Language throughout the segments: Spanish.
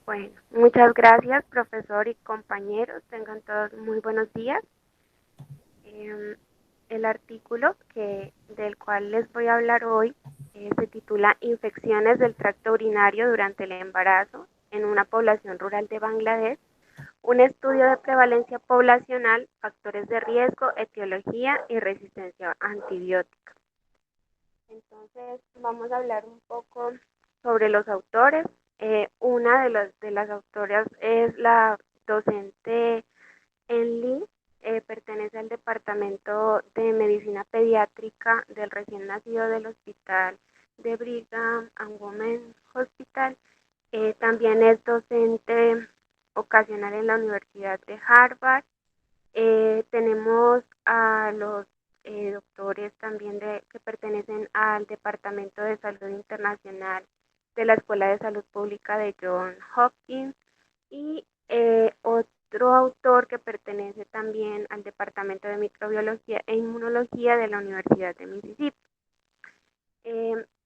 Bueno, muchas gracias, profesor y compañeros. Tengan todos muy buenos días. Em, el artículo del cual les voy a hablar hoy se titula Infecciones del tracto urinario durante el embarazo en una población rural de Bangladesh, un estudio de prevalencia poblacional, factores de riesgo, etiología y resistencia antibiótica. Entonces, vamos a hablar un poco sobre los autores. Una de las autoras es la docente En Lee, pertenece al Departamento de Medicina Pediátrica del recién nacido del Hospital de Brigham and Women's Hospital. También es docente ocasional en la Universidad de Harvard. Tenemos a los doctores también que pertenecen al Departamento de Salud Internacional de la Escuela de Salud Pública de Johns Hopkins y otro autor que pertenece también al Departamento de Microbiología e Inmunología de la Universidad de Mississippi.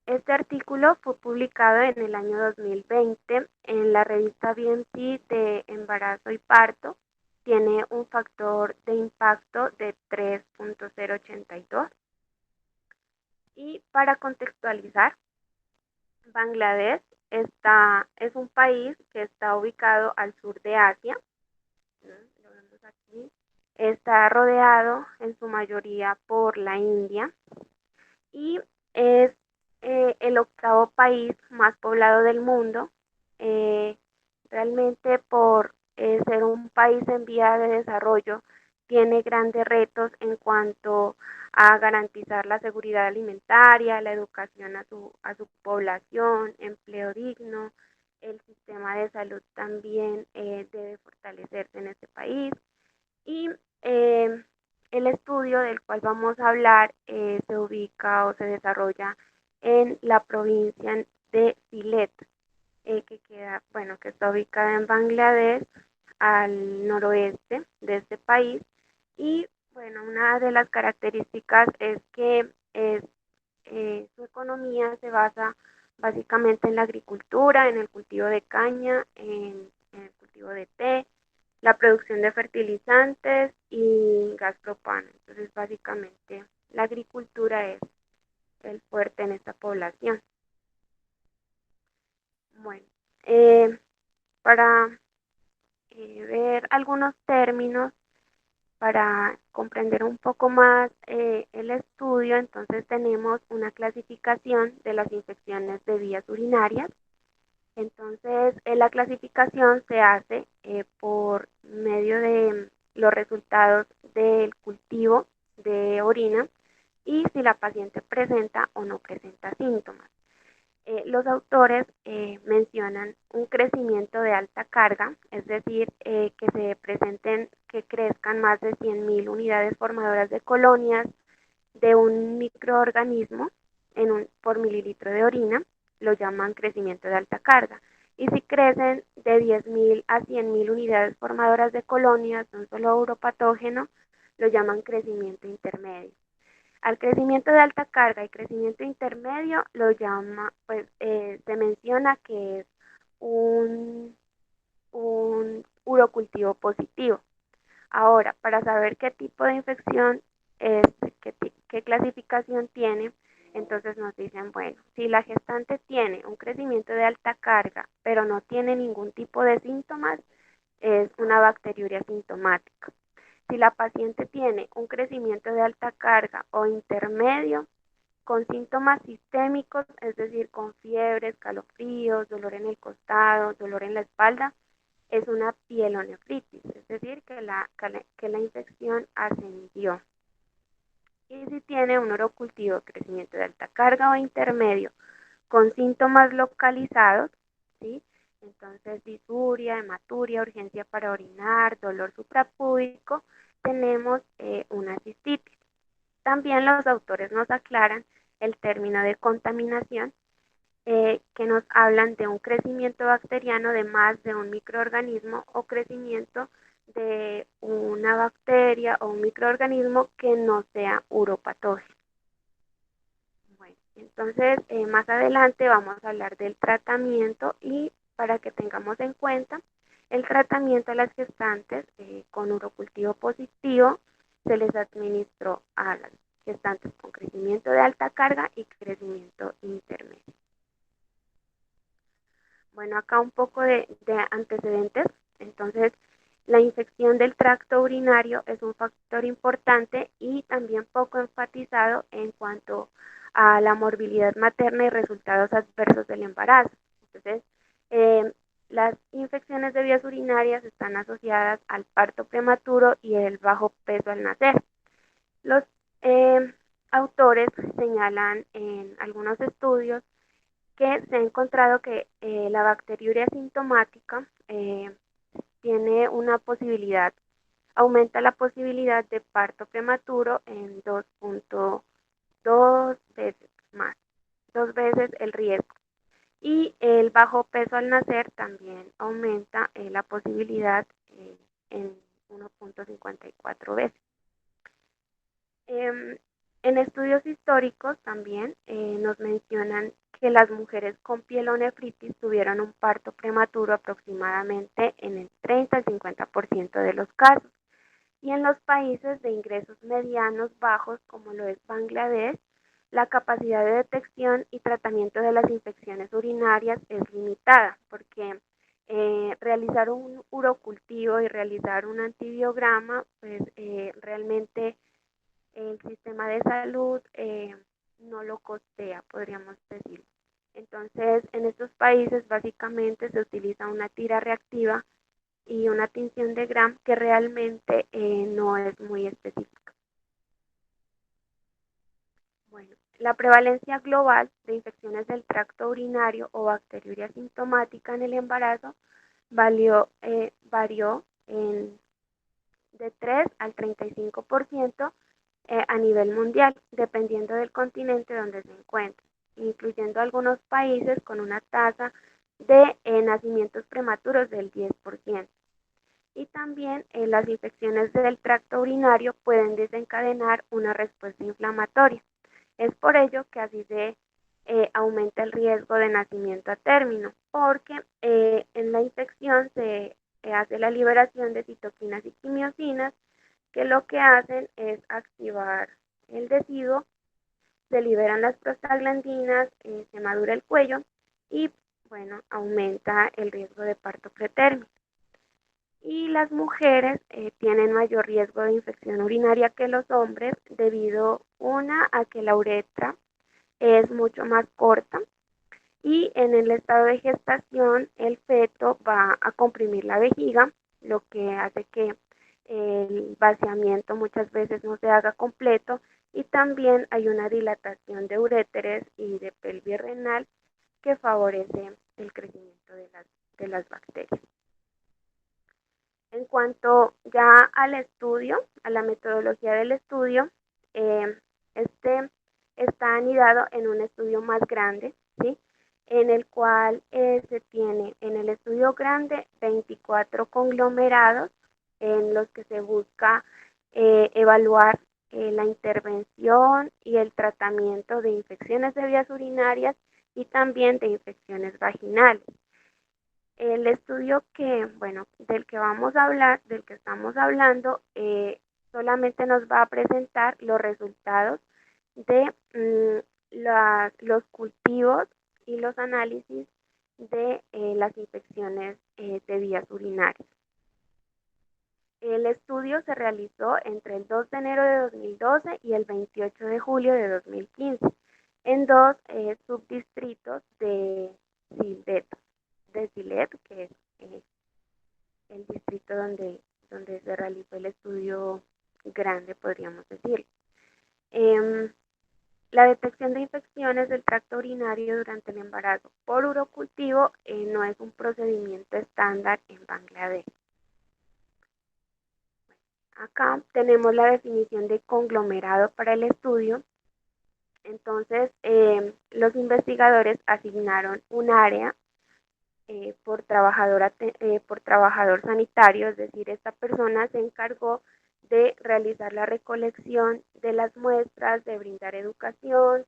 Este artículo fue publicado en el año 2020 en la revista BMC de embarazo y parto. Tiene un factor de impacto de 3.082. Y para contextualizar, Bangladesh es un país que está ubicado al sur de Asia. Lo vemos aquí. Está rodeado en su mayoría por la India y es el octavo país más poblado del mundo. Eh, Realmente por ser un país en vía de desarrollo, tiene grandes retos en cuanto a garantizar la seguridad alimentaria, la educación a su población, empleo digno. El sistema de salud también debe fortalecerse en este país. Y el estudio del cual vamos a hablar se ubica o se desarrolla en la provincia de Sylhet, que está ubicada en Bangladesh, al noroeste de este país. Y bueno, una de las características es que su economía se basa básicamente en la agricultura, en el cultivo de caña, en el cultivo de té, la producción de fertilizantes y gas propano. Entonces, básicamente, la agricultura es el fuerte en esta población. Bueno, eh, para ver algunos términos, para comprender un poco más el estudio, entonces tenemos una clasificación de las infecciones de vías urinarias. Entonces, la clasificación se hace por medio de los resultados del cultivo de orina y si la paciente presenta o no presenta síntomas. Los autores mencionan un crecimiento de alta carga, es decir, que crezcan más de 100.000 unidades formadoras de colonias de un microorganismo por mililitro de orina, lo llaman crecimiento de alta carga. Y si crecen de 10.000 a 100.000 unidades formadoras de colonias de un solo uropatógeno, lo llaman crecimiento intermedio. Al crecimiento de alta carga y crecimiento intermedio se menciona que es un, un urocultivo positivo. Ahora, para saber qué tipo de infección es, qué clasificación tiene, entonces nos dicen, bueno, si la gestante tiene un crecimiento de alta carga, pero no tiene ningún tipo de síntomas, es una bacteriuria sintomática. Si la paciente tiene un crecimiento de alta carga o intermedio con síntomas sistémicos, es decir, con fiebre, escalofríos, dolor en el costado, dolor en la espalda, es una pielonefritis, es decir, que la infección ascendió. Y si tiene un orocultivo, crecimiento de alta carga o intermedio con síntomas localizados, ¿sí? Entonces, disuria, hematuria, urgencia para orinar, dolor suprapúbico, tenemos una cistitis. También los autores nos aclaran el término de contaminación, que nos hablan de un crecimiento bacteriano de más de un microorganismo o crecimiento de una bacteria o un microorganismo que no sea uropatógeno. Bueno, entonces más adelante vamos a hablar del tratamiento y para que tengamos en cuenta el tratamiento a las gestantes con urocultivo positivo se les administró a las gestantes con crecimiento de alta carga y crecimiento intermedio. Bueno, acá un poco de antecedentes. Entonces, la infección del tracto urinario es un factor importante y también poco enfatizado en cuanto a la morbilidad materna y resultados adversos del embarazo. Entonces, eh, las infecciones de vías urinarias están asociadas al parto prematuro y el bajo peso al nacer. Los eh, autores señalan en algunos estudios que se ha encontrado que la bacteriuria sintomática tiene una posibilidad, aumenta la posibilidad de parto prematuro en 2.2 veces más, 2 veces el riesgo. Y el bajo peso al nacer también aumenta la posibilidad en 1.54 veces. En estudios históricos también nos mencionan que las mujeres con pielonefritis tuvieron un parto prematuro aproximadamente en el 30 al 50% de los casos. Y en los países de ingresos medianos bajos, como lo es Bangladesh, la capacidad de detección y tratamiento de las infecciones urinarias es limitada, porque realizar un urocultivo y realizar un antibiograma, pues realmente el sistema de salud no lo costea, podríamos decir. Entonces, en estos países básicamente se utiliza una tira reactiva y una tinción de Gram que realmente no es muy específica. Bueno, la prevalencia global de infecciones del tracto urinario o bacteriuria sintomática en el embarazo varió de 3 al 35% a nivel mundial, dependiendo del continente donde se encuentre, incluyendo algunos países con una tasa de nacimientos prematuros del 10%. Y también las infecciones del tracto urinario pueden desencadenar una respuesta inflamatoria. Es por ello que así se aumenta el riesgo de nacimiento a término, porque en la infección se hace la liberación de citoquinas y quimiosinas que lo que hacen es activar el deciduo, se liberan las prostaglandinas, se madura el cuello y bueno, aumenta el riesgo de parto pretérmino. Y las mujeres tienen mayor riesgo de infección urinaria que los hombres debido a que la uretra es mucho más corta y en el estado de gestación el feto va a comprimir la vejiga, lo que hace que el vaciamiento muchas veces no se haga completo y también hay una dilatación de uréteres y de pelvis renal que favorece el crecimiento de las bacterias. En cuanto ya al estudio, a la metodología del estudio, este está anidado en un estudio más grande, ¿sí? En el cual se tiene en el estudio grande 24 conglomerados en los que se busca evaluar la intervención y el tratamiento de infecciones de vías urinarias y también de infecciones vaginales. El estudio del que vamos a hablar, del que estamos hablando, solamente nos va a presentar los resultados de los cultivos y los análisis de las infecciones de vías urinarias. El estudio se realizó entre el 2 de enero de 2012 y el 28 de julio de 2015 en dos subdistritos de Silet, que es el distrito donde se realizó el estudio grande, podríamos decir. La detección de infecciones del tracto urinario durante el embarazo por urocultivo no es un procedimiento estándar en Bangladesh. Acá tenemos la definición de conglomerado para el estudio. Entonces, los investigadores asignaron un área por trabajador sanitario, es decir, esta persona se encargó de realizar la recolección de las muestras, de brindar educación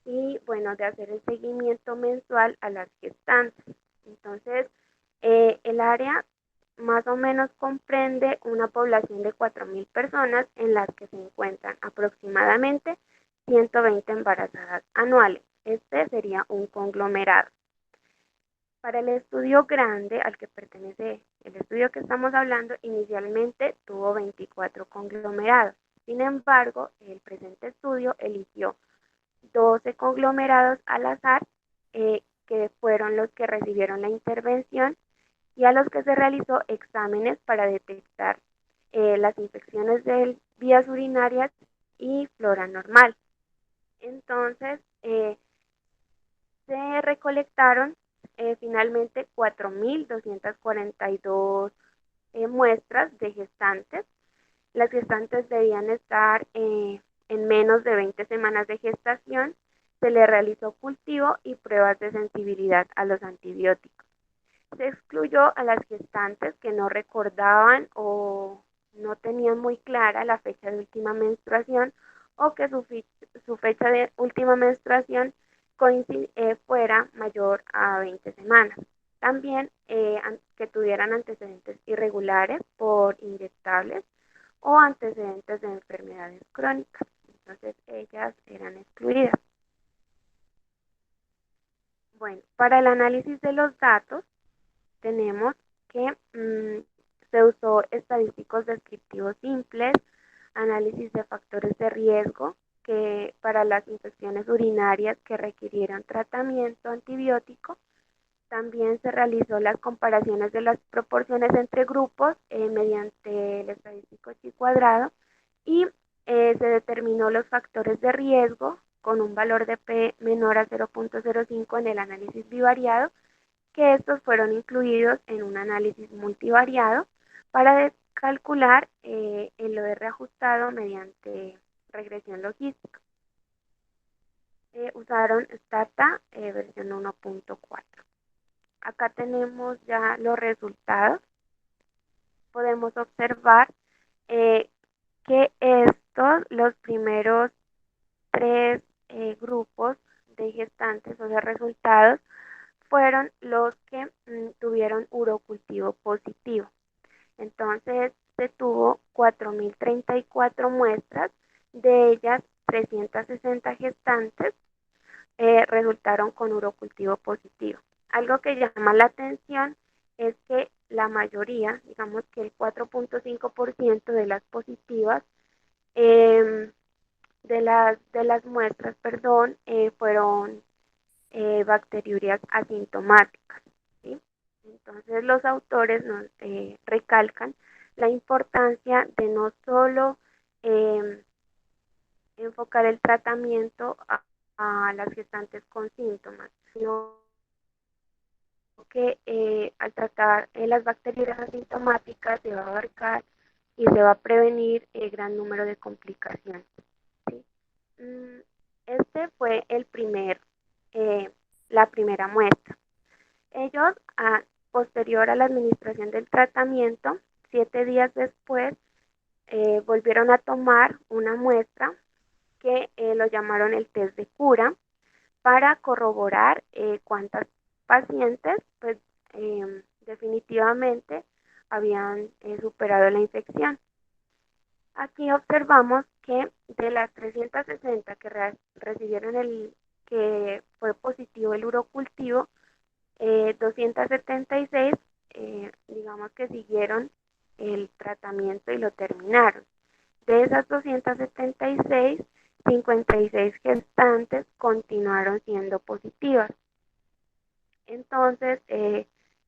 y bueno, de hacer el seguimiento mensual a las gestantes. Entonces, el área más o menos comprende una población de 4.000 personas en las que se encuentran aproximadamente 120 embarazadas anuales. Este sería un conglomerado. Para el estudio grande al que pertenece el estudio que estamos hablando, inicialmente tuvo 24 conglomerados. Sin embargo, el presente estudio eligió 12 conglomerados al azar, que fueron los que recibieron la intervención y a los que se realizó exámenes para detectar las infecciones de vías urinarias y flora normal. Entonces, se recolectaron finalmente 4.242 muestras de gestantes. Las gestantes debían estar en menos de 20 semanas de gestación. Se le realizó cultivo y pruebas de sensibilidad a los antibióticos. Se excluyó a las gestantes que no recordaban o no tenían muy clara la fecha de última menstruación, o que su fecha de última menstruación fuera mayor a 20 semanas. También que tuvieran antecedentes irregulares por inyectables o antecedentes de enfermedades crónicas. Entonces ellas eran excluidas. Bueno, para el análisis de los datos tenemos que se usó estadísticos descriptivos simples, análisis de factores de riesgo que para las infecciones urinarias que requirieron tratamiento antibiótico. También se realizó las comparaciones de las proporciones entre grupos mediante el estadístico chi cuadrado, y se determinó los factores de riesgo con un valor de P menor a 0.05 en el análisis bivariado, que estos fueron incluidos en un análisis multivariado para calcular el OR ajustado mediante regresión logística. Usaron Stata versión 1.4. Acá tenemos ya los resultados. Podemos observar que los primeros tres grupos de gestantes o de resultados fueron los que tuvieron urocultivo positivo. Entonces se tuvo 4.034 muestras, de ellas 360 gestantes resultaron con urocultivo positivo. Algo que llama la atención es que la mayoría, digamos que el 4.5% de las positivas, de las muestras, fueron bacteriurias asintomáticas, ¿sí? Entonces los autores nos recalcan la importancia de no solo enfocar el tratamiento a las gestantes con síntomas, sino que al tratar las bacterias asintomáticas se va a abarcar y se va a prevenir el gran número de complicaciones, ¿sí? Este fue la primera muestra. Ellos, posterior a la administración del tratamiento, 7 días después, volvieron a tomar una muestra que lo llamaron el test de cura, para corroborar cuántas pacientes pues definitivamente habían superado la infección. Aquí observamos que de las 360 que recibieron que fue positivo el urocultivo, 276 digamos que siguieron el tratamiento y lo terminaron. De esas 276, 56 gestantes continuaron siendo positivas. Entonces,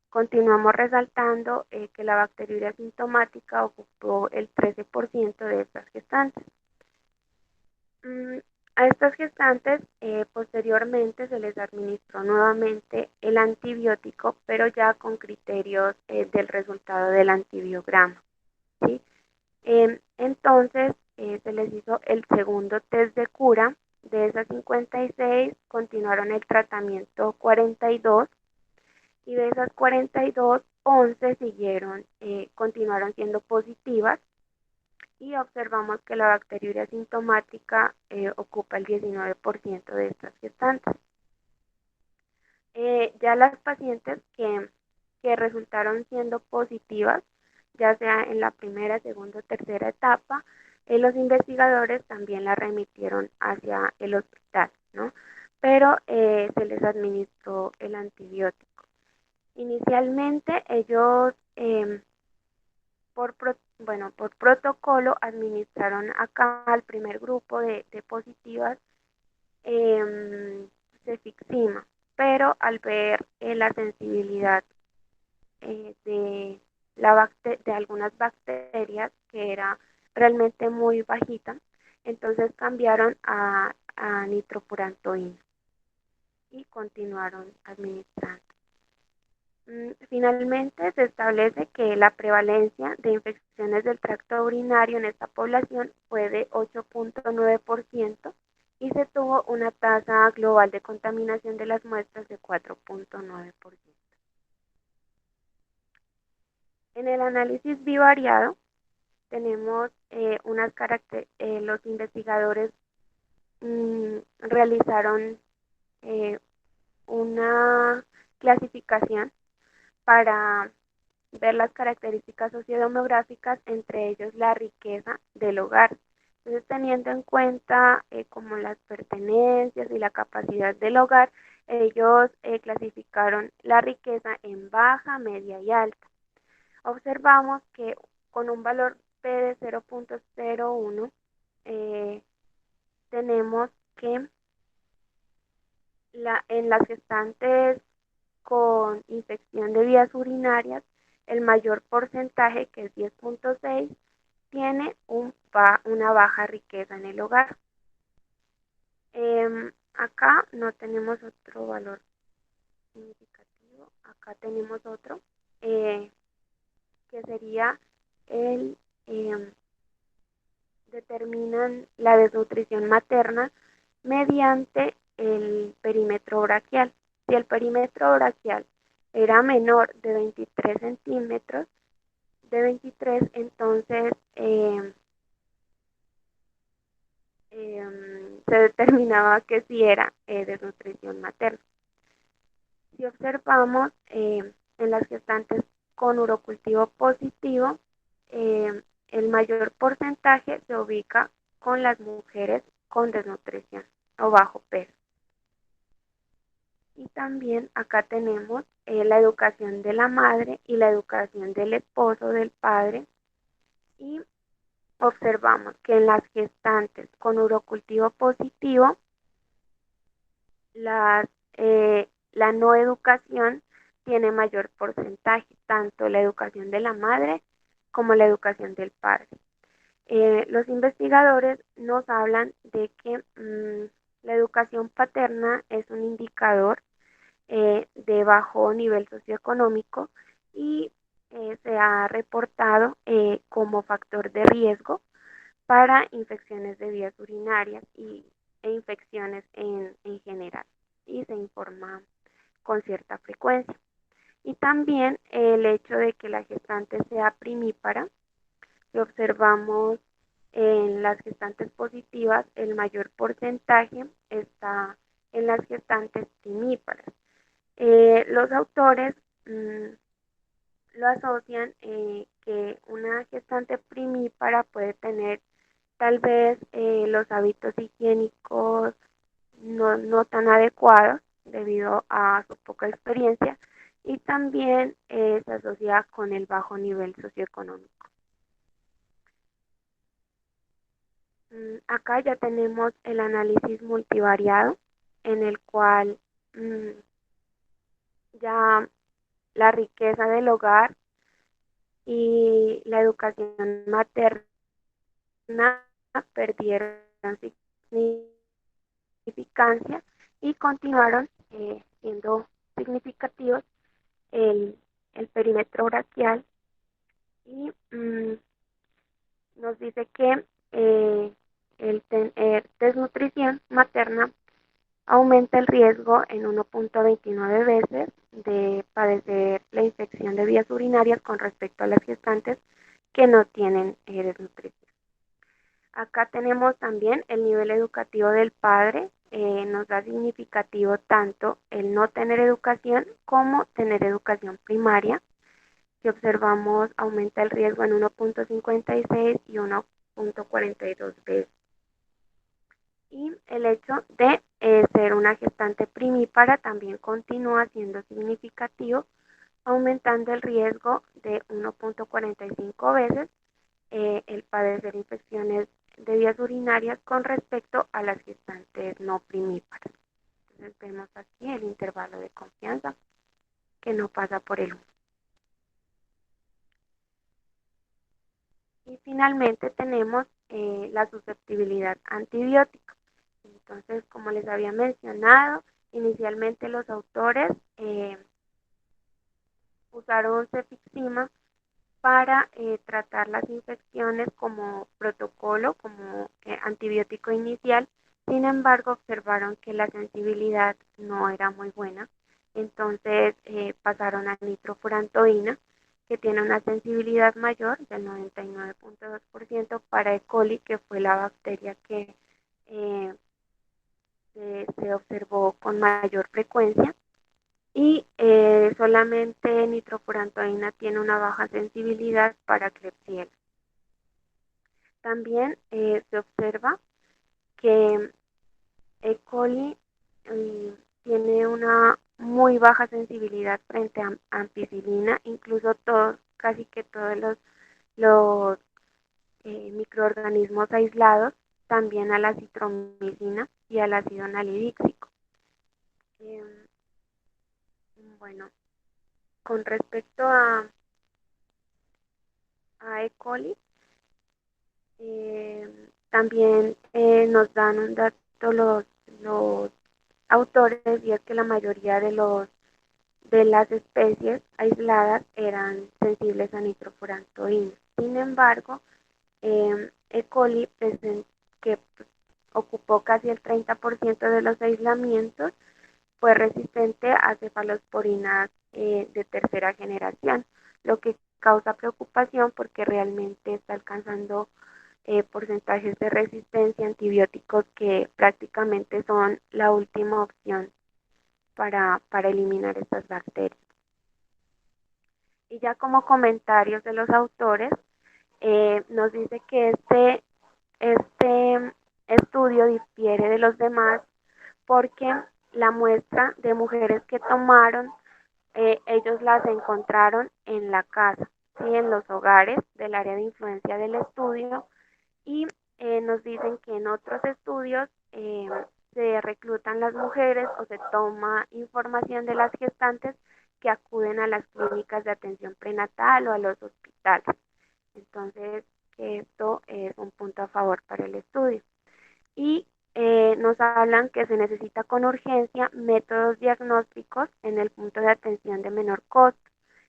continuamos resaltando que la bacteriuria asintomática ocupó el 13% de estas gestantes. A estas gestantes posteriormente se les administró nuevamente el antibiótico, pero ya con criterios del resultado del antibiograma, ¿sí? Entonces se les hizo el segundo test de cura. De esas 56 continuaron el tratamiento 42, y de esas 42, 11 continuaron siendo positivas, y observamos que la bacteriuria asintomática ocupa el 19% de estas gestantes. Ya las pacientes que resultaron siendo positivas, ya sea en la primera, segunda o tercera etapa, los investigadores también la remitieron hacia el hospital, ¿no? Pero se les administró el antibiótico. Inicialmente ellos, por protocolo, administraron acá al primer grupo de positivas cefixima, pero al ver la sensibilidad de algunas bacterias, que era realmente muy bajita, entonces cambiaron a nitrofurantoína y continuaron administrando. Finalmente, se establece que la prevalencia de infecciones del tracto urinario en esta población fue de 8.9% y se tuvo una tasa global de contaminación de las muestras de 4.9%. En el análisis bivariado tenemos los investigadores realizaron una clasificación para ver las características sociodemográficas, entre ellos la riqueza del hogar. Entonces, teniendo en cuenta como las pertenencias y la capacidad del hogar, ellos clasificaron la riqueza en baja, media y alta. Observamos que con un valor P de 0.01 tenemos que en las gestantes con infección de vías urinarias, el mayor porcentaje, que es 10.6, tiene una baja riqueza en el hogar. Acá no tenemos otro valor significativo, acá tenemos otro, que sería determinan la desnutrición materna mediante el perímetro braquial. Si el perímetro braquial era menor de 23 centímetros, entonces se determinaba que sí era desnutrición materna. Si observamos en las gestantes con urocultivo positivo, el mayor porcentaje se ubica con las mujeres con desnutrición o bajo peso. Y también acá tenemos la educación de la madre y la educación del esposo, del padre, y observamos que en las gestantes con urocultivo positivo, la no educación tiene mayor porcentaje, tanto la educación de la madre como la educación del padre. Los investigadores nos hablan de que la educación paterna es un indicador de bajo nivel socioeconómico y se ha reportado como factor de riesgo para infecciones de vías urinarias e infecciones en general, y se informa con cierta frecuencia. Y también el hecho de que la gestante sea primípara. Si observamos en las gestantes positivas, el mayor porcentaje está en las gestantes primíparas. Los autores lo asocian que una gestante primípara puede tener tal vez los hábitos higiénicos no tan adecuados debido a su poca experiencia, y también se asocia con el bajo nivel socioeconómico. Acá ya tenemos el análisis multivariado, en el cual ya la riqueza del hogar y la educación materna perdieron significancia y continuaron siendo significativos el perímetro braquial, y nos dice que el tener desnutrición materna aumenta el riesgo en 1.29 veces de padecer la infección de vías urinarias con respecto a las gestantes que no tienen desnutrición. Acá tenemos también el nivel educativo del padre nos da significativo tanto el no tener educación como tener educación primaria. Si observamos, aumenta el riesgo en 1.56 y 1.42 veces. Y el hecho de ser una gestante primípara también continúa siendo significativo, aumentando el riesgo de 1.45 veces el padecer infecciones de vías urinarias con respecto a las gestantes no primíparas. Entonces vemos aquí el intervalo de confianza que no pasa por el 1. Y finalmente tenemos la susceptibilidad antibiótica. Entonces, como les había mencionado, inicialmente los autores usaron cefixima para tratar las infecciones como protocolo, como antibiótico inicial. Sin embargo, observaron que la sensibilidad no era muy buena. Entonces pasaron a nitrofurantoína, que tiene una sensibilidad mayor del 99.2% para E. coli, que fue la bacteria que se observó con mayor frecuencia. Y solamente nitrofurantoína tiene una baja sensibilidad para Klebsiella. También se observa que E. coli tiene una muy baja sensibilidad frente a ampicilina, incluso casi que todos los microorganismos aislados, también a la citromicina y al ácido nalidíxico. Bueno, con respecto a E. coli, también nos dan un dato los autores, y es que la mayoría de las especies aisladas eran sensibles a nitrofurantoína. Sin embargo, E. coli, que ocupó casi el 30% de los aislamientos, fue resistente a cefalosporinas de tercera generación, lo que causa preocupación porque realmente está alcanzando porcentajes de resistencia a antibióticos que prácticamente son la última opción para eliminar estas bacterias. Y ya como comentarios de los autores, nos dice que este estudio difiere de los demás porque la muestra de mujeres que tomaron, ellos las encontraron en la casa, ¿sí? En los hogares del área de influencia del estudio, y nos dicen que en otros estudios se reclutan las mujeres o se toma información de las gestantes que acuden a las clínicas de atención prenatal o a los hospitales. Entonces, esto es un punto a favor para el estudio. Y nos hablan que se necesita con urgencia métodos diagnósticos en el punto de atención de menor costo,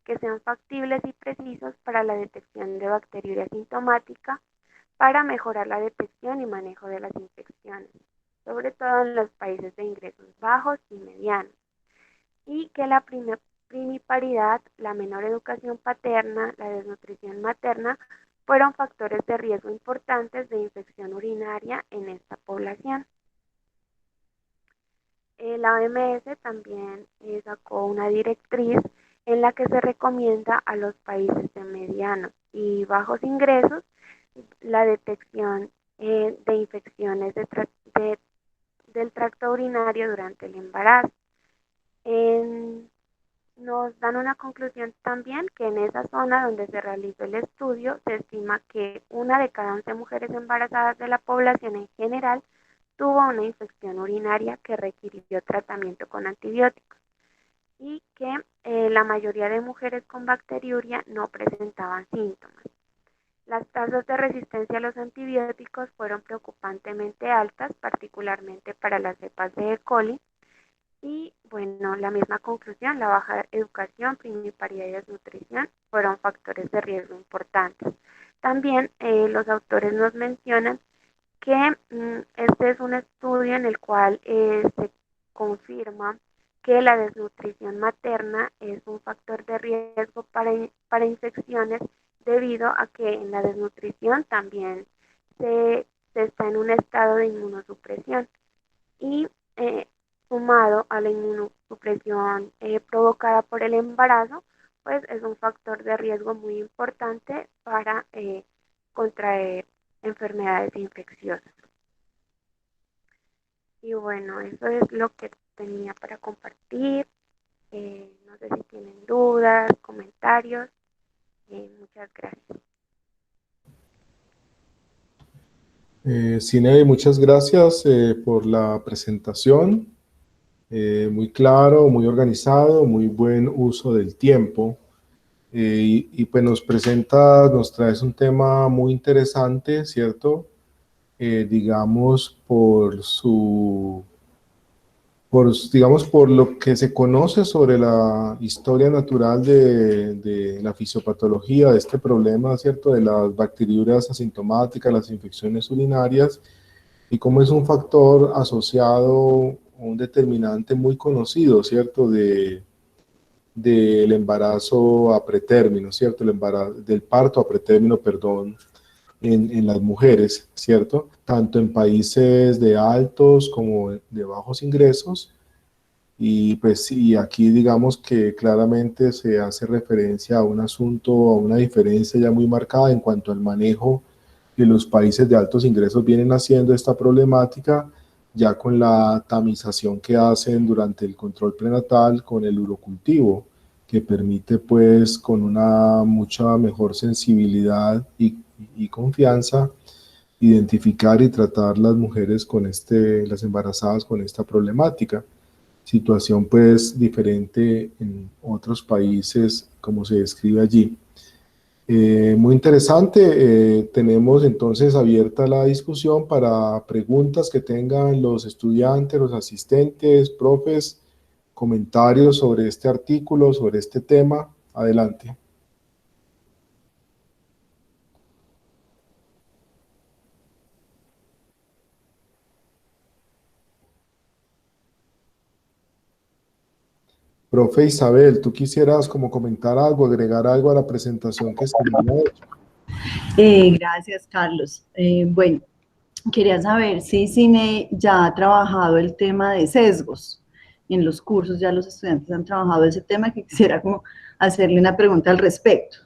que sean factibles y precisos para la detección de bacteriuria asintomática, para mejorar la detección y manejo de las infecciones, sobre todo en los países de ingresos bajos y medianos, y que la primiparidad, la menor educación paterna, la desnutrición materna, fueron factores de riesgo importantes de infección urinaria en esta población. La OMS también sacó una directriz en la que se recomienda a los países de medianos y bajos ingresos la detección de infecciones del tracto urinario durante el embarazo. Nos dan una conclusión también que en esa zona donde se realizó el estudio se estima que 1 de cada 11 mujeres embarazadas de la población en general tuvo una infección urinaria que requirió tratamiento con antibióticos, y que la mayoría de mujeres con bacteriuria no presentaban síntomas. Las tasas de resistencia a los antibióticos fueron preocupantemente altas, particularmente para las cepas de E. coli. Y bueno, la misma conclusión, la baja educación, primiparidad y desnutrición fueron factores de riesgo importantes. También los autores nos mencionan que este es un estudio en el cual se confirma que la desnutrición materna es un factor de riesgo para infecciones, debido a que en la desnutrición también se está en un estado de inmunosupresión. y sumado a la inmunosupresión provocada por el embarazo, pues es un factor de riesgo muy importante para contraer enfermedades infecciosas. Y bueno, eso es lo que tenía para compartir. No sé si tienen dudas, comentarios. Muchas gracias. Cine, muchas gracias por la presentación. Muy claro, muy organizado, muy buen uso del tiempo. Pues nos traes un tema muy interesante, ¿cierto? Digamos, digamos, por lo que se conoce sobre la historia natural de la fisiopatología de este problema, ¿cierto? De las bacteriurias asintomáticas, las infecciones urinarias, y cómo es un factor asociado, un determinante muy conocido, ¿cierto? Del embarazo a pretérmino, ¿cierto? Del parto a pretérmino, perdón, en las mujeres, ¿cierto? Tanto en países de altos como de bajos ingresos. Y pues sí, aquí digamos que claramente se hace referencia a un asunto, a una diferencia ya muy marcada en cuanto al manejo que los países de altos ingresos vienen haciendo esta problemática, ya con la tamización que hacen durante el control prenatal con el urocultivo, que permite pues con una mucha mejor sensibilidad y confianza identificar y tratar las mujeres con las embarazadas con esta problemática. Situación pues diferente en otros países como se describe allí. Muy interesante. Tenemos entonces abierta la discusión para preguntas que tengan los estudiantes, los asistentes, profes, comentarios sobre este artículo, sobre este tema. Adelante. Profe Isabel, ¿tú quisieras como comentar algo, agregar algo a la presentación que se había hecho? Gracias, Carlos. Bueno, quería saber si Cine ya ha trabajado el tema de sesgos en los cursos, ya los estudiantes han trabajado ese tema, que quisiera como hacerle una pregunta al respecto.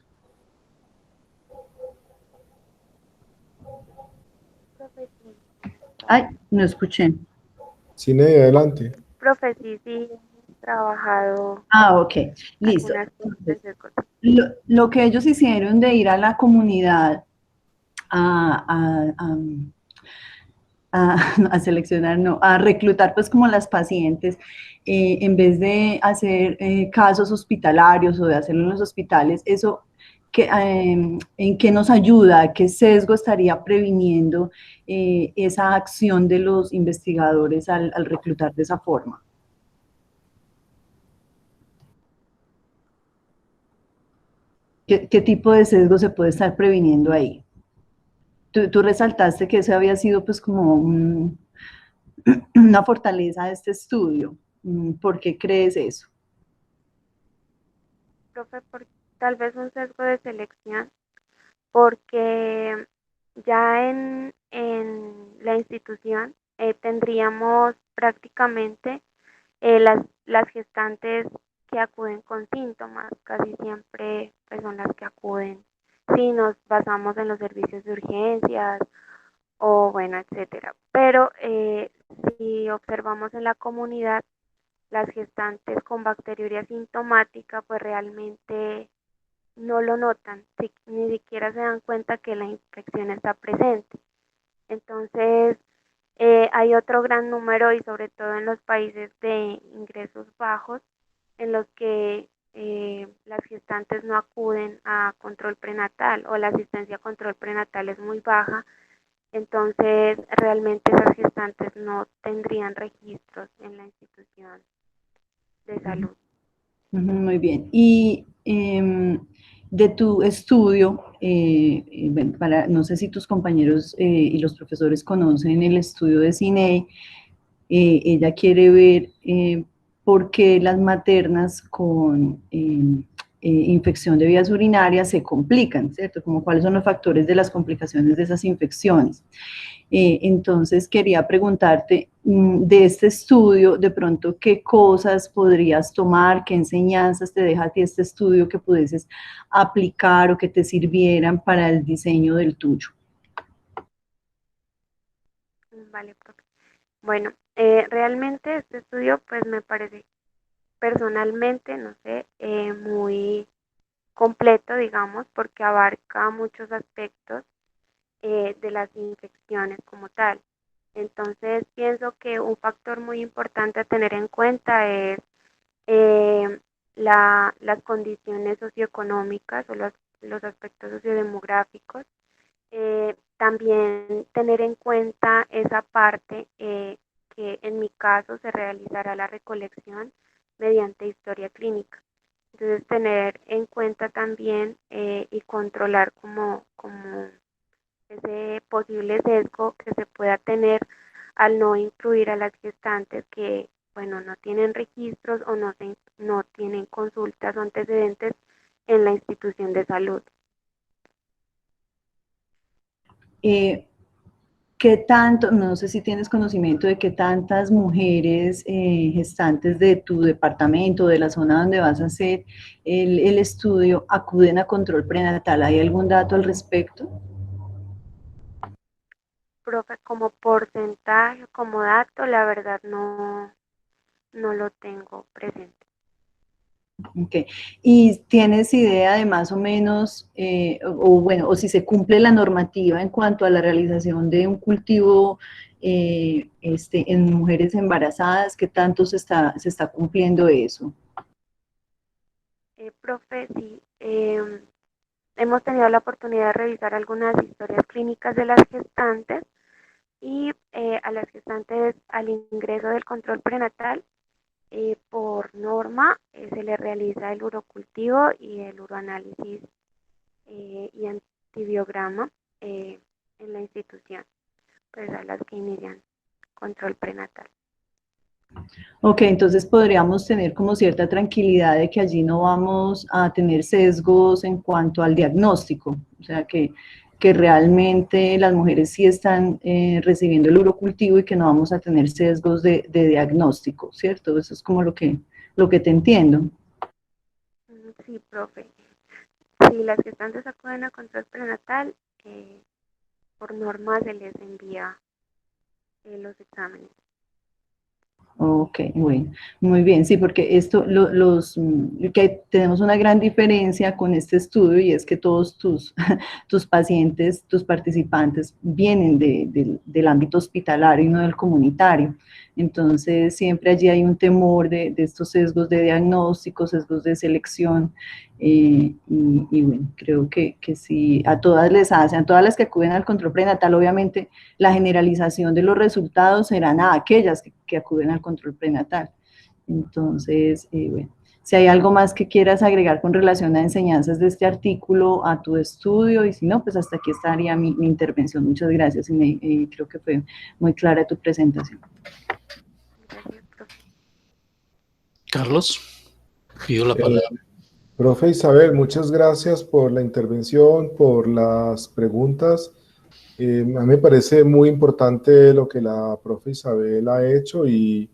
Profe, sí, Ay, no escuché. Cine, adelante. profe, sí, sí, hemos trabajado Ah, ok, listo. algunas Entonces, cosas. lo que ellos hicieron de ir a la comunidad a, a seleccionar, no, a reclutar pues como las pacientes, en vez de hacer casos hospitalarios o de hacerlo en los hospitales, eso ¿en qué nos ayuda? ¿Qué sesgo estaría previniendo esa acción de los investigadores al reclutar de esa forma? ¿Qué tipo de sesgo se puede estar previniendo ahí? Tú resaltaste que eso había sido pues como una fortaleza de este estudio. ¿Por qué crees eso? Profe, tal vez un sesgo de selección, porque ya en la institución tendríamos prácticamente las gestantes que acuden con síntomas, casi siempre pues, son las que acuden si nos basamos en los servicios de urgencias o bueno, etcétera. Pero si observamos en la comunidad, las gestantes con bacteriuria sintomática pues realmente no lo notan, ni siquiera se dan cuenta que la infección está presente. Entonces, hay otro gran número y sobre todo en los países de ingresos bajos en los que las gestantes no acuden a control prenatal o la asistencia a control prenatal es muy baja, entonces realmente esas gestantes no tendrían registros en la institución de salud. Muy bien. Y de tu estudio, bueno, no sé si tus compañeros y los profesores conocen el estudio de CINEI, ella quiere ver por qué las maternas con infección de vías urinarias se complican, ¿cierto? Como cuáles son los factores de las complicaciones de esas infecciones. Entonces quería preguntarte de este estudio, de pronto, ¿qué cosas podrías tomar, qué enseñanzas te deja a ti este estudio que pudieses aplicar o que te sirvieran para el diseño del tuyo? Vale, profe. Bueno, realmente este estudio pues me parece personalmente, no sé, muy completo, digamos, porque abarca muchos aspectos de las infecciones como tal. Entonces, pienso que un factor muy importante a tener en cuenta es eh, las condiciones socioeconómicas o los aspectos sociodemográficos. También tener en cuenta esa parte que en mi caso se realizará la recolección mediante historia clínica. Entonces, tener en cuenta también y controlar como ese posible sesgo que se pueda tener al no incluir a las gestantes que, bueno, no tienen registros o no tienen consultas o antecedentes en la institución de salud. ¿Qué tanto, no sé si tienes conocimiento de qué tantas mujeres gestantes de tu departamento, de la zona donde vas a hacer el estudio, acuden a control prenatal? ¿Hay algún dato al respecto? Profe, como porcentaje, como dato, la verdad no lo tengo presente. Okay. ¿Y tienes idea de más o menos, bueno, o si se cumple la normativa en cuanto a la realización de un cultivo en mujeres embarazadas? ¿Qué tanto se está cumpliendo eso? Profe, sí, hemos tenido la oportunidad de revisar algunas historias clínicas de las gestantes y a las gestantes al ingreso del control prenatal, por norma, se le realiza el urocultivo y el uroanálisis y antibiograma en la institución, pues a las que inician control prenatal. Ok, entonces podríamos tener como cierta tranquilidad de que allí no vamos a tener sesgos en cuanto al diagnóstico, o sea que realmente las mujeres sí están recibiendo el urocultivo y que no vamos a tener sesgos de diagnóstico, ¿cierto? Eso es como lo que te entiendo. Sí, profe. Si las gestantes acuden a control prenatal, por norma se les envía los exámenes. Ok, bueno, muy bien, sí, porque esto, que tenemos una gran diferencia con este estudio y es que todos tus pacientes, tus participantes vienen del ámbito hospitalario y no del comunitario. Entonces, siempre allí hay un temor de estos sesgos de diagnóstico, sesgos de selección, y bueno, creo que sí, a todas les hacen, a todas las que acuden al control prenatal, obviamente, la generalización de los resultados serán a aquellas que acuden al control prenatal. Entonces, bueno, si hay algo más que quieras agregar con relación a enseñanzas de este artículo a tu estudio, y si no, pues hasta aquí estaría mi intervención. Muchas gracias, y creo que fue muy clara tu presentación. Gracias, profe. Carlos, pido la palabra. Profe Isabel, muchas gracias por la intervención, por las preguntas. A mí me parece muy importante lo que la profe Isabel ha hecho y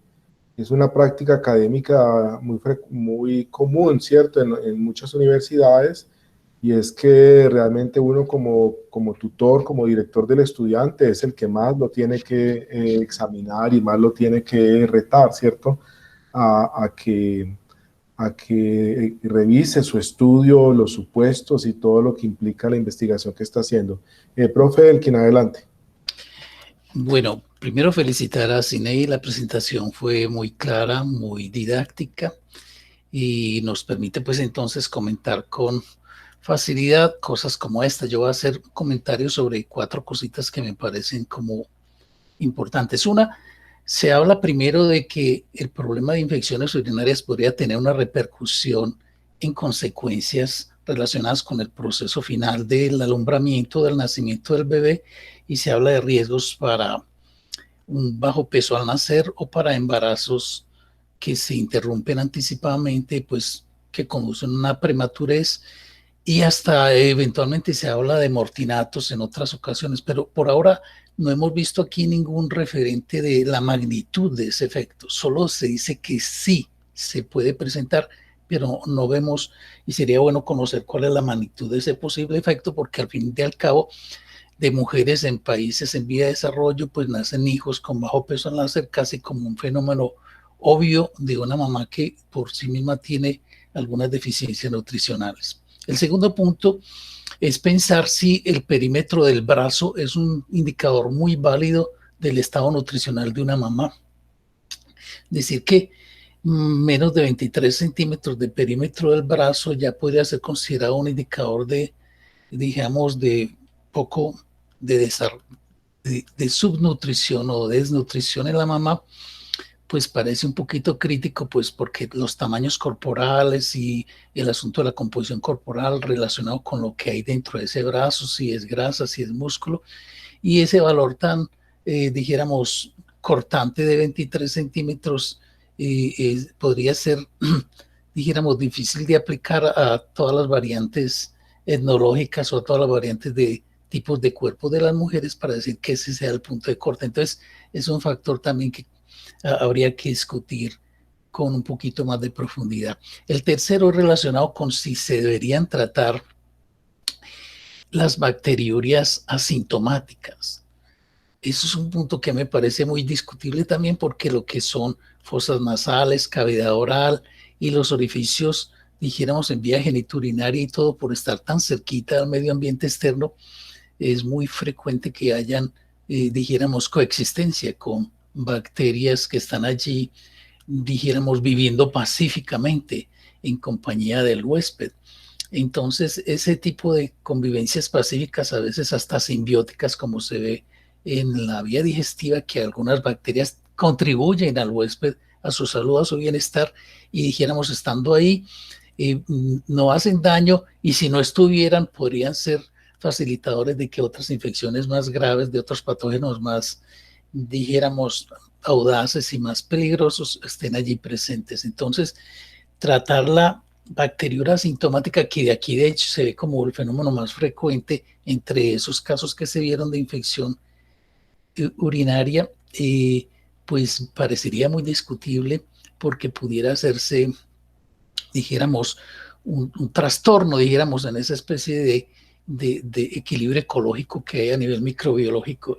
es una práctica académica muy común, ¿cierto? En muchas universidades, y es que realmente uno como tutor, como director del estudiante, es el que más lo tiene que examinar y más lo tiene que retar, ¿cierto? A que revise su estudio, los supuestos y todo lo que implica la investigación que está haciendo. Profe Elkin, adelante. Bueno, primero felicitar a Ciney, la presentación fue muy clara, muy didáctica y nos permite pues entonces comentar con facilidad cosas como esta. Yo voy a hacer comentarios sobre 4 cositas que me parecen como importantes. Una, se habla primero de que el problema de infecciones urinarias podría tener una repercusión en consecuencias relacionadas con el proceso final del alumbramiento, del nacimiento del bebé, y se habla de riesgos para un bajo peso al nacer o para embarazos que se interrumpen anticipadamente, pues que conducen a una prematurez, y hasta eventualmente se habla de mortinatos en otras ocasiones, pero por ahora no hemos visto aquí ningún referente de la magnitud de ese efecto. Solo se dice que sí se puede presentar, pero no vemos, y sería bueno conocer cuál es la magnitud de ese posible efecto, porque al fin y al cabo, de mujeres en países en vía de desarrollo, pues nacen hijos con bajo peso al nacer, casi como un fenómeno obvio de una mamá que por sí misma tiene algunas deficiencias nutricionales. El segundo punto es pensar si el perímetro del brazo es un indicador muy válido del estado nutricional de una mamá. Decir que menos de 23 centímetros de perímetro del brazo ya podría ser considerado un indicador de, digamos, de poco de subnutrición o desnutrición en la mamá, pues parece un poquito crítico, pues porque los tamaños corporales y el asunto de la composición corporal relacionado con lo que hay dentro de ese brazo, si es grasa, si es músculo, y ese valor tan, dijéramos, cortante de 23 centímetros podría ser, dijéramos, difícil de aplicar a todas las variantes etnológicas o a todas las variantes de tipos de cuerpo de las mujeres para decir que ese sea el punto de corte. Entonces, es un factor también que habría que discutir con un poquito más de profundidad. El tercero es relacionado con si se deberían tratar las bacteriurias asintomáticas. Eso es un punto que me parece muy discutible también, porque lo que son fosas nasales, cavidad oral y los orificios, dijéramos, en vía geniturinaria y todo, por estar tan cerquita del medio ambiente externo, es muy frecuente que hayan, dijéramos, coexistencia con bacterias que están allí, dijéramos, viviendo pacíficamente en compañía del huésped. Entonces, ese tipo de convivencias pacíficas, a veces hasta simbióticas, como se ve en la vía digestiva, que algunas bacterias contribuyen al huésped, a su salud, a su bienestar, y dijéramos, estando ahí, no hacen daño, y si no estuvieran, podrían ser facilitadores de que otras infecciones más graves, de otros patógenos más, dijéramos, audaces y más peligrosos estén allí presentes. Entonces, tratar la bacteriura asintomática, que de aquí de hecho se ve como el fenómeno más frecuente entre esos casos que se vieron de infección urinaria, pues parecería muy discutible, porque pudiera hacerse, dijéramos, un trastorno, dijéramos, en esa especie de equilibrio ecológico que hay a nivel microbiológico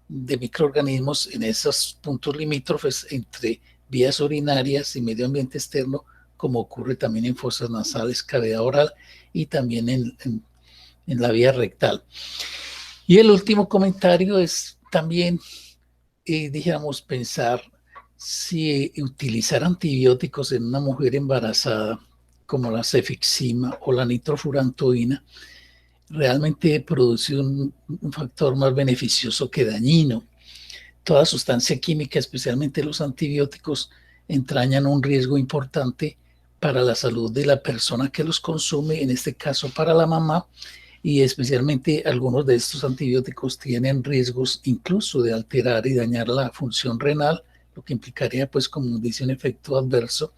de microorganismos en esos puntos limítrofes entre vías urinarias y medio ambiente externo, como ocurre también en fosas nasales, cavidad oral y también en la vía rectal. Y el último comentario es también, dijéramos, pensar si utilizar antibióticos en una mujer embarazada, como la cefixima o la nitrofurantoína, realmente produce un factor más beneficioso que dañino. Toda sustancia química, especialmente los antibióticos, entrañan un riesgo importante para la salud de la persona que los consume, en este caso para la mamá, y especialmente algunos de estos antibióticos tienen riesgos incluso de alterar y dañar la función renal, lo que implicaría, pues, como dice, un efecto adverso.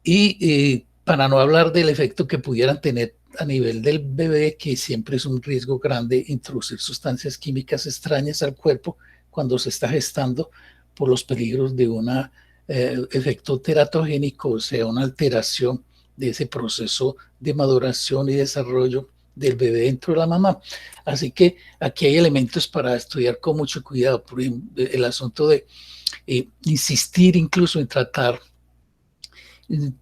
Y para no hablar del efecto que pudieran tener a nivel del bebé, que siempre es un riesgo grande introducir sustancias químicas extrañas al cuerpo cuando se está gestando, por los peligros de un efecto teratogénico, o sea, una alteración de ese proceso de maduración y desarrollo del bebé dentro de la mamá. Así que aquí hay elementos para estudiar con mucho cuidado. Por ejemplo, el asunto de insistir incluso en tratar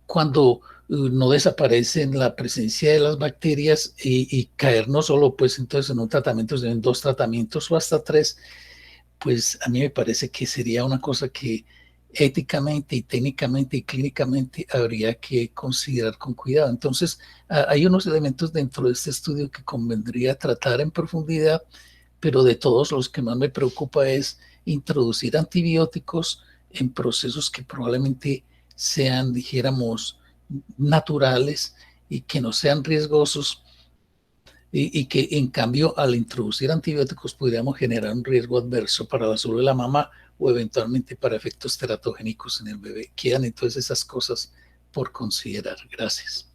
cuando no desaparecen la presencia de las bacterias, y caer no solo pues entonces en un tratamiento, sino en 2 tratamientos o hasta 3, pues a mí me parece que sería una cosa que éticamente y técnicamente y clínicamente habría que considerar con cuidado. Entonces, hay unos elementos dentro de este estudio que convendría tratar en profundidad, pero de todos los que más me preocupa es introducir antibióticos en procesos que probablemente sean, dijéramos, naturales y que no sean riesgosos, y que en cambio al introducir antibióticos podríamos generar un riesgo adverso para la salud de la mamá o eventualmente para efectos teratogénicos en el bebé. Quedan entonces esas cosas por considerar. Gracias.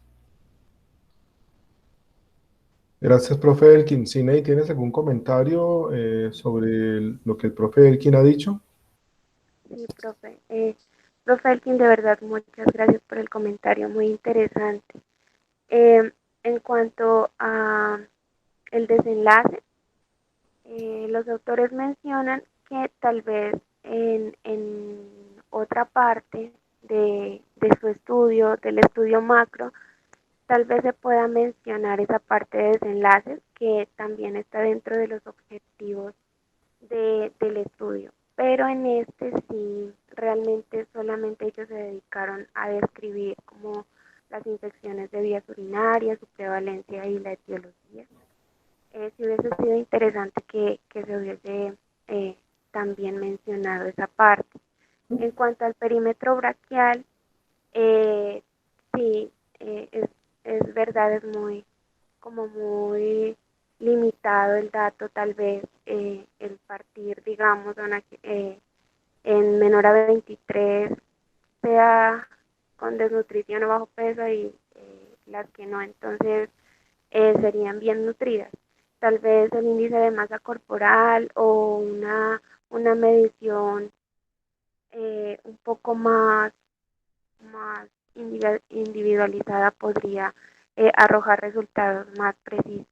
Gracias, profe Elkin. Sinei, ¿tienes algún comentario sobre lo que el profe Elkin ha dicho? Sí, profe. Profe Elkin, de verdad, muchas gracias por el comentario, muy interesante. En cuanto a el desenlace, los autores mencionan que tal vez en otra parte de su estudio, del estudio macro, tal vez se pueda mencionar esa parte de desenlaces que también está dentro de los objetivos del estudio. Pero en este sí, realmente solamente ellos se dedicaron a describir como las infecciones de vías urinarias, su prevalencia y la etiología. Sí hubiese sido interesante que se hubiese también mencionado esa parte. En cuanto al perímetro braquial, sí, es verdad, es muy limitado el dato, tal vez el partir, digamos, en menor a 23 sea con desnutrición o bajo peso y las que no, entonces serían bien nutridas. Tal vez el índice de masa corporal o una medición un poco más individualizada podría arrojar resultados más precisos.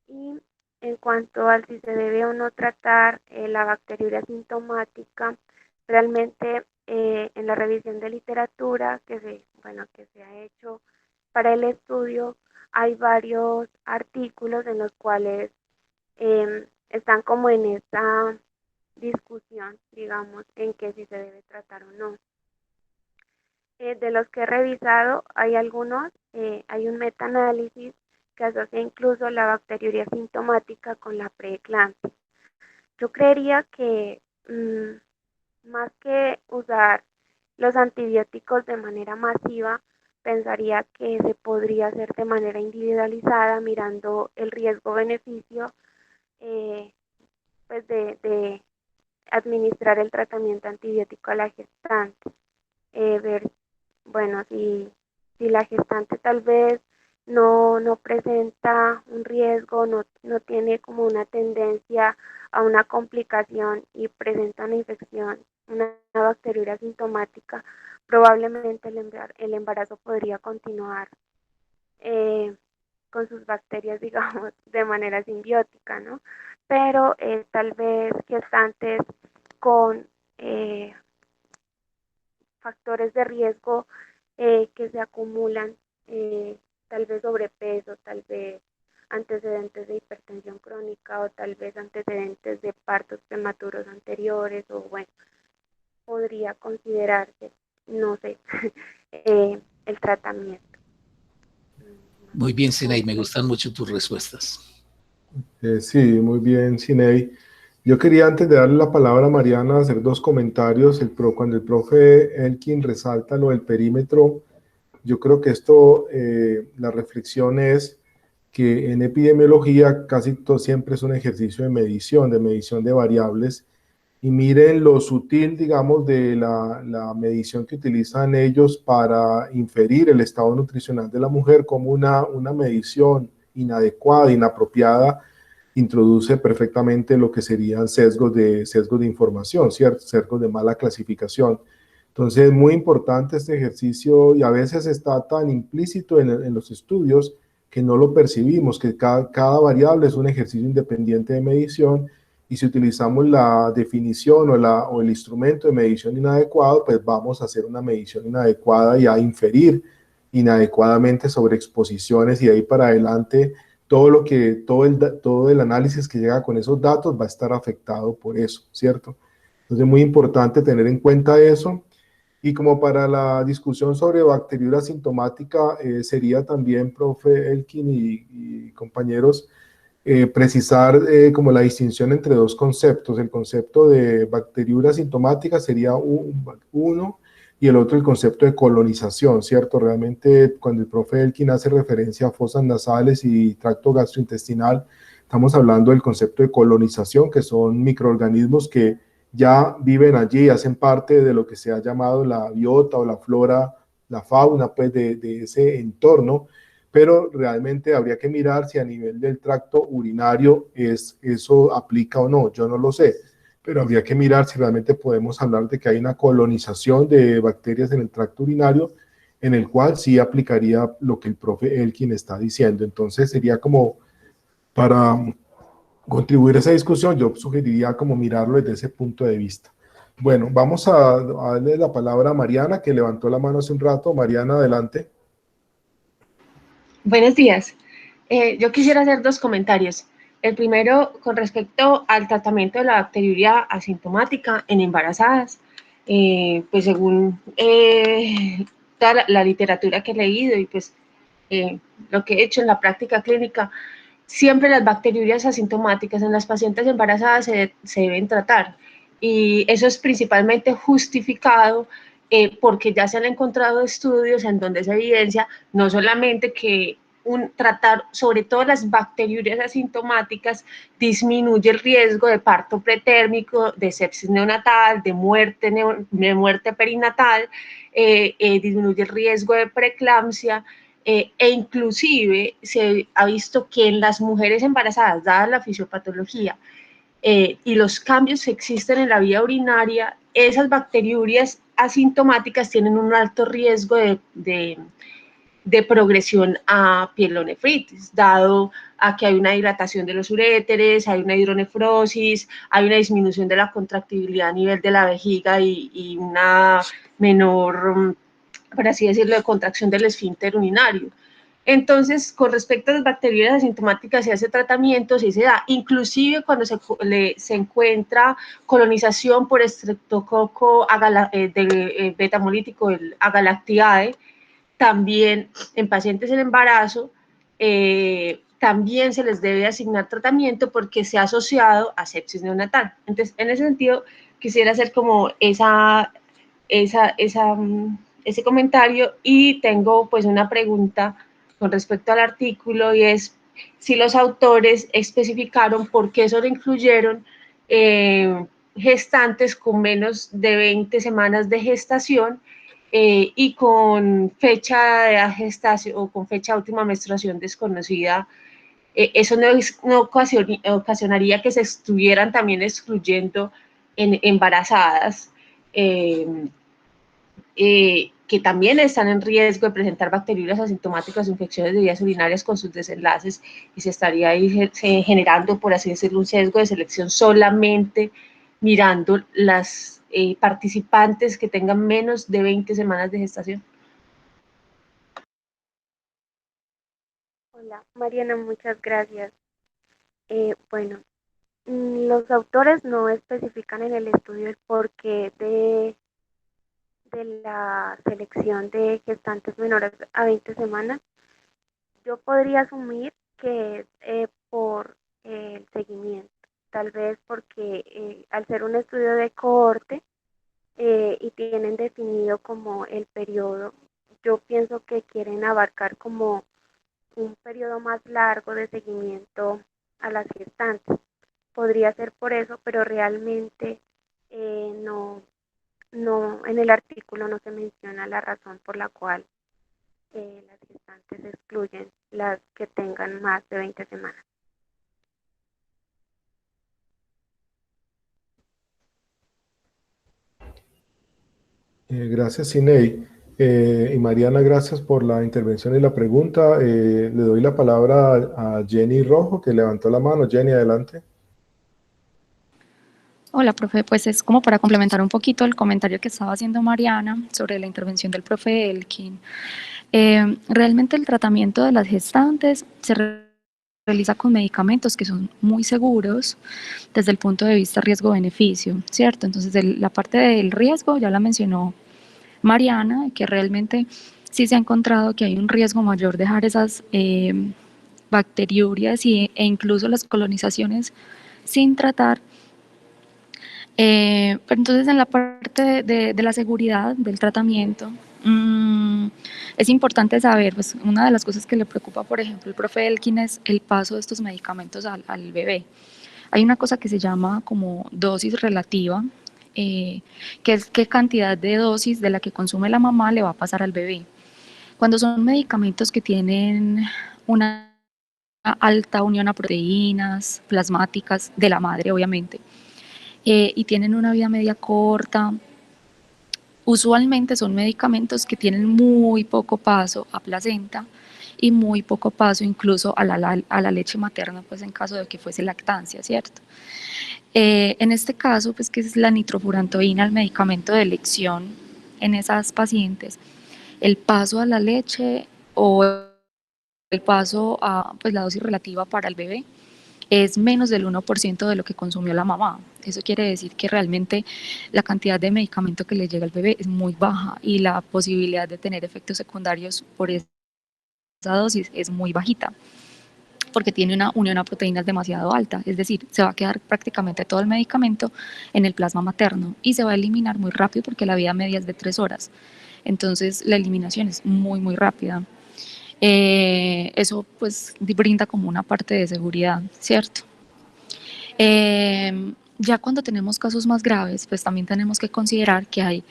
Y en cuanto al si se debe o no tratar la bacteriuria sintomática, realmente en la revisión de literatura que se ha hecho para el estudio, hay varios artículos en los cuales están como en esta discusión, digamos, en que si se debe tratar o no. De los que he revisado, hay algunos, hay un metaanálisis que asocia incluso la bacteriuria sintomática con la preeclampsia. Yo creería que más que usar los antibióticos de manera masiva, pensaría que se podría hacer de manera individualizada, mirando el riesgo-beneficio pues de administrar el tratamiento antibiótico a la gestante. Ver, bueno, si la gestante tal vez no presenta un riesgo, no tiene como una tendencia a una complicación y presenta una infección, una bacteriuria asintomática, probablemente el embarazo podría continuar con sus bacterias, digamos, de manera simbiótica, ¿no? Pero tal vez gestantes con factores de riesgo que se acumulan, tal vez sobrepeso, tal vez antecedentes de hipertensión crónica o tal vez antecedentes de partos prematuros anteriores o bueno, podría considerarse, no sé, el tratamiento. Muy bien, Sinei, me gustan mucho tus respuestas. Sí, muy bien, Sinei. Yo quería, antes de darle la palabra a Mariana, hacer dos comentarios. Cuando el profe Elkin resalta lo del perímetro, yo creo que esto, la reflexión es que en epidemiología casi siempre es un ejercicio de medición de variables, y miren lo sutil, digamos, de la medición que utilizan ellos para inferir el estado nutricional de la mujer, como una medición inadecuada, inapropiada, introduce perfectamente lo que serían sesgos de información, ¿cierto? Sesgos de mala clasificación. Entonces es muy importante este ejercicio y a veces está tan implícito en los estudios que no lo percibimos, que cada variable es un ejercicio independiente de medición, y si utilizamos la definición o el instrumento de medición inadecuado, pues vamos a hacer una medición inadecuada y a inferir inadecuadamente sobre exposiciones, y de ahí para adelante todo el análisis que llega con esos datos va a estar afectado por eso, ¿cierto? Entonces es muy importante tener en cuenta eso. Y como para la discusión sobre bacteriuria sintomática, sería también, profe Elkin y compañeros, precisar como la distinción entre dos conceptos. El concepto de bacteriuria sintomática sería uno, y el otro el concepto de colonización, ¿cierto? Realmente cuando el profe Elkin hace referencia a fosas nasales y tracto gastrointestinal, estamos hablando del concepto de colonización, que son microorganismos que ya viven allí, hacen parte de lo que se ha llamado la biota o la flora la fauna pues, de ese entorno, pero realmente habría que mirar si a nivel del tracto urinario eso aplica o no, yo no lo sé, pero habría que mirar si realmente podemos hablar de que hay una colonización de bacterias en el tracto urinario, en el cual sí aplicaría lo que el profe Elkin está diciendo. Entonces sería como para contribuir a esa discusión, yo sugeriría como mirarlo desde ese punto de vista. Bueno, vamos a darle la palabra a Mariana, que levantó la mano hace un rato. Mariana, adelante. Buenos días. Yo quisiera hacer dos comentarios. El primero, con respecto al tratamiento de la bacteriuria asintomática en embarazadas. Pues según toda la literatura que he leído y pues lo que he hecho en la práctica clínica, siempre las bacteriurias asintomáticas en las pacientes embarazadas se deben tratar. Y eso es principalmente justificado porque ya se han encontrado estudios en donde se evidencia no solamente que tratar sobre todo las bacteriurias asintomáticas disminuye el riesgo de parto pretérmico, de sepsis neonatal, de muerte perinatal, disminuye el riesgo de preeclampsia, e inclusive se ha visto que en las mujeres embarazadas, dada la fisiopatología y los cambios que existen en la vía urinaria, esas bacteriurias asintomáticas tienen un alto riesgo de progresión a pielonefritis, dado a que hay una dilatación de los uréteres, hay una hidronefrosis, hay una disminución de la contractibilidad a nivel de la vejiga y una menor, por así decirlo, de contracción del esfínter urinario. Entonces, con respecto a las bacterias asintomáticas, se hace tratamiento, sí se da, inclusive cuando se encuentra colonización por estreptococo betamolítico, el Agalactiae, también en pacientes en embarazo, también se les debe asignar tratamiento porque se ha asociado a sepsis neonatal. Entonces, en ese sentido, quisiera hacer como ese comentario y tengo pues una pregunta con respecto al artículo y es si los autores especificaron por qué solo incluyeron gestantes con menos de 20 semanas de gestación y con fecha de gestación o con fecha de última menstruación desconocida. Eso no ocasionaría que se estuvieran también excluyendo en embarazadas que también están en riesgo de presentar bacterias asintomáticas o infecciones de vías urinarias con sus desenlaces y se estaría ahí generando, por así decirlo, un sesgo de selección solamente mirando las participantes que tengan menos de 20 semanas de gestación. Hola, Mariana, muchas gracias. Bueno, los autores no especifican en el estudio el porqué de la selección de gestantes menores a 20 semanas. Yo podría asumir que es por el seguimiento, tal vez porque al ser un estudio de cohorte y tienen definido como el periodo, yo pienso que quieren abarcar como un periodo más largo de seguimiento a las gestantes. Podría ser por eso, pero realmente no, en el artículo no se menciona la razón por la cual las gestantes excluyen las que tengan más de 20 semanas. Gracias, Sinei. Y Mariana, gracias por la intervención y la pregunta. Le doy la palabra a Jenny Rojo, que levantó la mano. Jenny, adelante. Hola, profe. Pues es como para complementar un poquito el comentario que estaba haciendo Mariana sobre la intervención del profe Elkin. Realmente el tratamiento de las gestantes se realiza con medicamentos que son muy seguros desde el punto de vista riesgo-beneficio, ¿cierto? Entonces, la parte del riesgo ya la mencionó Mariana, que realmente sí se ha encontrado que hay un riesgo mayor de dejar esas bacteriurias e incluso las colonizaciones sin tratar. Pero entonces en la parte de la seguridad del tratamiento, es importante saber, pues una de las cosas que le preocupa, por ejemplo, el profe Elkin es el paso de estos medicamentos al bebé. Hay una cosa que se llama como dosis relativa qué cantidad de dosis de la que consume la mamá le va a pasar al bebé. Cuando son medicamentos que tienen una alta unión a proteínas plasmáticas de la madre, obviamente, y tienen una vida media corta, usualmente son medicamentos que tienen muy poco paso a placenta y muy poco paso incluso a la leche materna, pues en caso de que fuese lactancia, ¿cierto? En este caso, pues que es la nitrofurantoína, el medicamento de elección en esas pacientes, el paso a la leche o el paso a pues, la dosis relativa para el bebé es menos del 1% de lo que consumió la mamá. Eso quiere decir que realmente la cantidad de medicamento que le llega al bebé es muy baja y la posibilidad de tener efectos secundarios por esa dosis es muy bajita, porque tiene una unión a proteínas demasiado alta, es decir, se va a quedar prácticamente todo el medicamento en el plasma materno y se va a eliminar muy rápido porque la vida media es de 3 horas. Entonces la eliminación es muy, muy rápida. Eso pues brinda como una parte de seguridad, ¿cierto? Ya cuando tenemos casos más graves, pues también tenemos que considerar que hay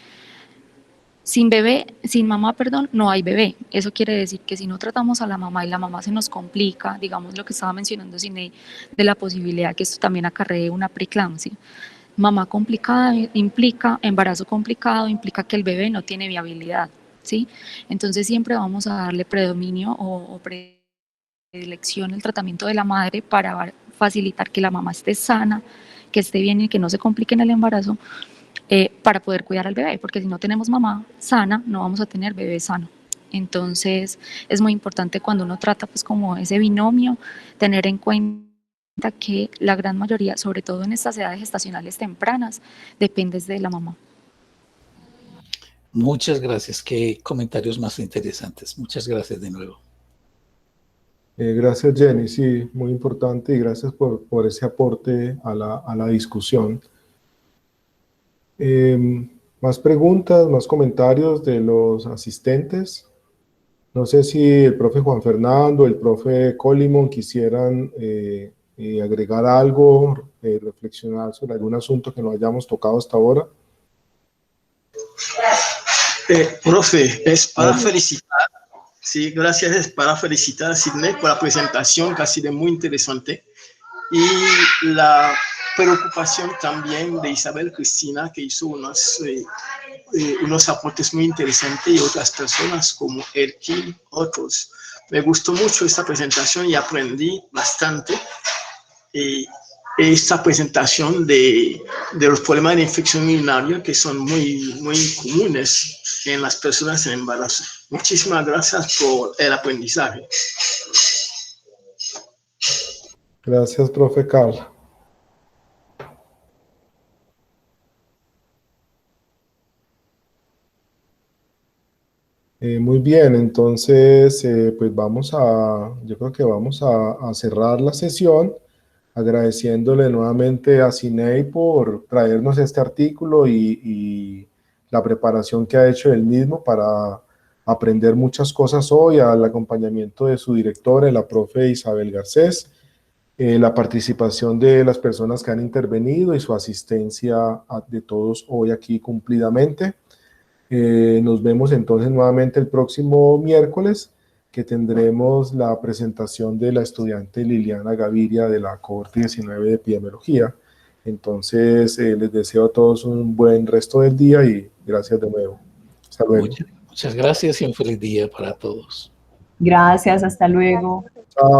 sin mamá, perdón, no hay bebé. Eso quiere decir que si no tratamos a la mamá y la mamá se nos complica, digamos lo que estaba mencionando Sinead, de la posibilidad que esto también acarree una preeclampsia. Mamá complicada implica, embarazo complicado implica que el bebé no tiene viabilidad, ¿sí? Entonces siempre vamos a darle predominio o predilección al tratamiento de la madre para facilitar que la mamá esté sana, que esté bien y que no se complique en el embarazo, para poder cuidar al bebé, porque si no tenemos mamá sana, no vamos a tener bebé sano. Entonces es muy importante cuando uno trata pues como ese binomio, tener en cuenta que la gran mayoría, sobre todo en estas edades gestacionales tempranas, depende de la mamá. Muchas gracias, qué comentarios más interesantes. Muchas gracias de nuevo. Gracias, Jenny, sí, muy importante y gracias por ese aporte a la discusión. Más preguntas, más comentarios de los asistentes. No sé si el profe Juan Fernando, el profe Colimon quisieran agregar algo, reflexionar sobre algún asunto que no hayamos tocado hasta ahora. Profe, es para felicitar, sí, gracias, es para felicitar a Sidney por la presentación que ha sido muy interesante y la preocupación también de Isabel Cristina, que hizo unos aportes muy interesantes, y otras personas como Erkin, otros. Me gustó mucho esta presentación y aprendí bastante. Esta presentación de los problemas de infección urinaria que son muy, muy comunes en las personas en embarazo. Muchísimas gracias por el aprendizaje. Gracias, profe Carla. Muy bien, entonces pues yo creo que vamos a cerrar la sesión agradeciéndole nuevamente a Sinei por traernos este artículo y la preparación que ha hecho él mismo para aprender muchas cosas hoy, al acompañamiento de su directora, la profe Isabel Garcés, la participación de las personas que han intervenido y su asistencia de todos hoy aquí cumplidamente. Nos vemos entonces nuevamente el próximo miércoles, que tendremos la presentación de la estudiante Liliana Gaviria de la cohorte 19 de epidemiología. Entonces, les deseo a todos un buen resto del día y gracias de nuevo. Hasta luego. Muchas gracias y un feliz día para todos. Gracias, hasta luego. Chao.